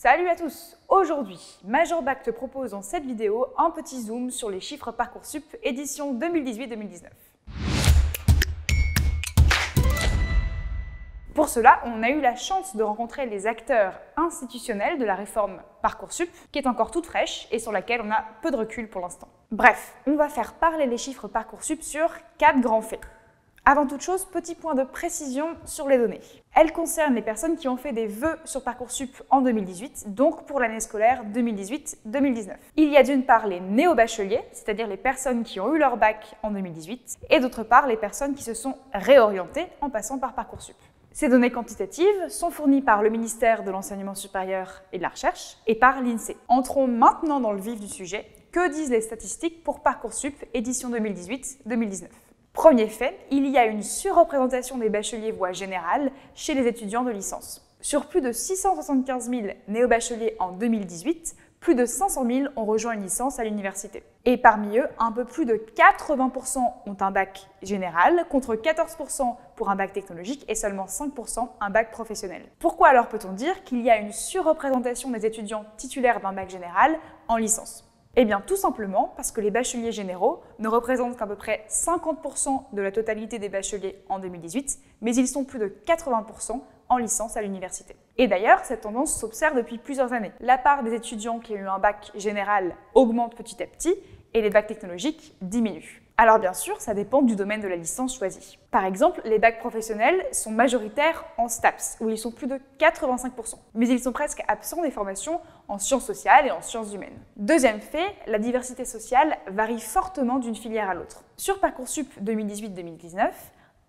Salut à tous! Aujourd'hui, Major Bac te propose dans cette vidéo un petit zoom sur les chiffres Parcoursup édition 2018-2019. Pour cela, on a eu la chance de rencontrer les acteurs institutionnels de la réforme Parcoursup, qui est encore toute fraîche et sur laquelle on a peu de recul pour l'instant. Bref, on va faire parler les chiffres Parcoursup sur 4 grands faits. Avant toute chose, petit point de précision sur les données. Elles concernent les personnes qui ont fait des vœux sur Parcoursup en 2018, donc pour l'année scolaire 2018-2019. Il y a d'une part les néo-bacheliers, c'est-à-dire les personnes qui ont eu leur bac en 2018, et d'autre part les personnes qui se sont réorientées en passant par Parcoursup. Ces données quantitatives sont fournies par le ministère de l'Enseignement supérieur et de la Recherche et par l'INSEE. Entrons maintenant dans le vif du sujet. Que disent les statistiques pour Parcoursup édition 2018-2019 ? Premier fait, il y a une surreprésentation des bacheliers voie générale chez les étudiants de licence. Sur plus de 675 000 néo-bacheliers en 2018, plus de 500 000 ont rejoint une licence à l'université. Et parmi eux, un peu plus de 80% ont un bac général, contre 14% pour un bac technologique et seulement 5% un bac professionnel. Pourquoi alors peut-on dire qu'il y a une surreprésentation des étudiants titulaires d'un bac général en licence ? Eh bien tout simplement parce que les bacheliers généraux ne représentent qu'à peu près 50% de la totalité des bacheliers en 2018, mais ils sont plus de 80% en licence à l'université. Et d'ailleurs, cette tendance s'observe depuis plusieurs années. La part des étudiants qui ont eu un bac général augmente petit à petit et les bacs technologiques diminuent. Alors bien sûr, ça dépend du domaine de la licence choisie. Par exemple, les bacs professionnels sont majoritaires en STAPS, où ils sont plus de 85%. Mais ils sont presque absents des formations en sciences sociales et en sciences humaines. Deuxième fait, la diversité sociale varie fortement d'une filière à l'autre. Sur Parcoursup 2018-2019,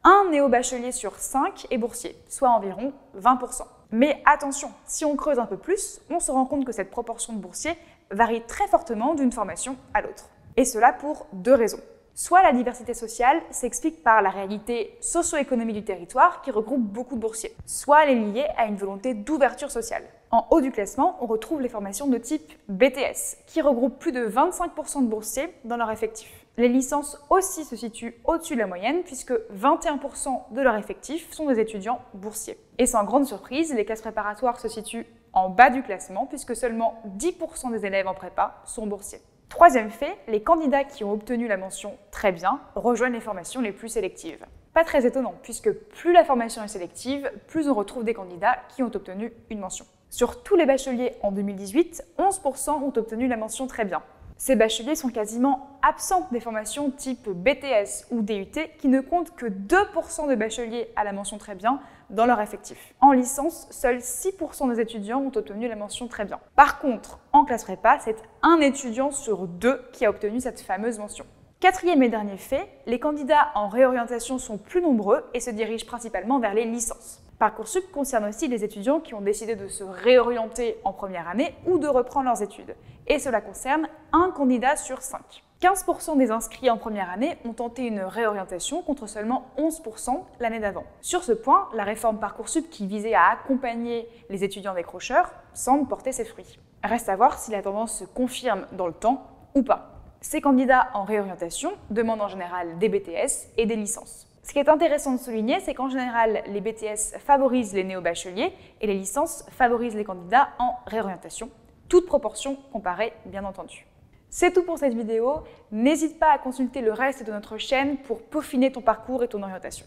un néo-bachelier sur 5 est boursier, soit environ 20%. Mais attention, si on creuse un peu plus, on se rend compte que cette proportion de boursiers varie très fortement d'une formation à l'autre. Et cela pour deux raisons. Soit la diversité sociale s'explique par la réalité socio-économique du territoire qui regroupe beaucoup de boursiers, soit elle est liée à une volonté d'ouverture sociale. En haut du classement, on retrouve les formations de type BTS, qui regroupent plus de 25% de boursiers dans leur effectif. Les licences aussi se situent au-dessus de la moyenne, puisque 21% de leur effectif sont des étudiants boursiers. Et sans grande surprise, les classes préparatoires se situent en bas du classement, puisque seulement 10% des élèves en prépa sont boursiers. Troisième fait, les candidats qui ont obtenu la mention « Très bien » rejoignent les formations les plus sélectives. Pas très étonnant, puisque plus la formation est sélective, plus on retrouve des candidats qui ont obtenu une mention. Sur tous les bacheliers en 2018, 11% ont obtenu la mention « Très bien ». Ces bacheliers sont quasiment absents des formations type BTS ou DUT qui ne comptent que 2% de bacheliers à la mention très bien dans leur effectif. En licence, seuls 6% des étudiants ont obtenu la mention très bien. Par contre, en classe prépa, c'est un étudiant sur 2 qui a obtenu cette fameuse mention. Quatrième et dernier fait, les candidats en réorientation sont plus nombreux et se dirigent principalement vers les licences. Parcoursup concerne aussi les étudiants qui ont décidé de se réorienter en première année ou de reprendre leurs études. Et cela concerne un candidat sur 5. 15% des inscrits en première année ont tenté une réorientation contre seulement 11% l'année d'avant. Sur ce point, la réforme Parcoursup qui visait à accompagner les étudiants décrocheurs semble porter ses fruits. Reste à voir si la tendance se confirme dans le temps ou pas. Ces candidats en réorientation demandent en général des BTS et des licences. Ce qui est intéressant de souligner, c'est qu'en général, les BTS favorisent les néo-bacheliers et les licences favorisent les candidats en réorientation, toute proportion comparée bien entendu. C'est tout pour cette vidéo, n'hésite pas à consulter le reste de notre chaîne pour peaufiner ton parcours et ton orientation.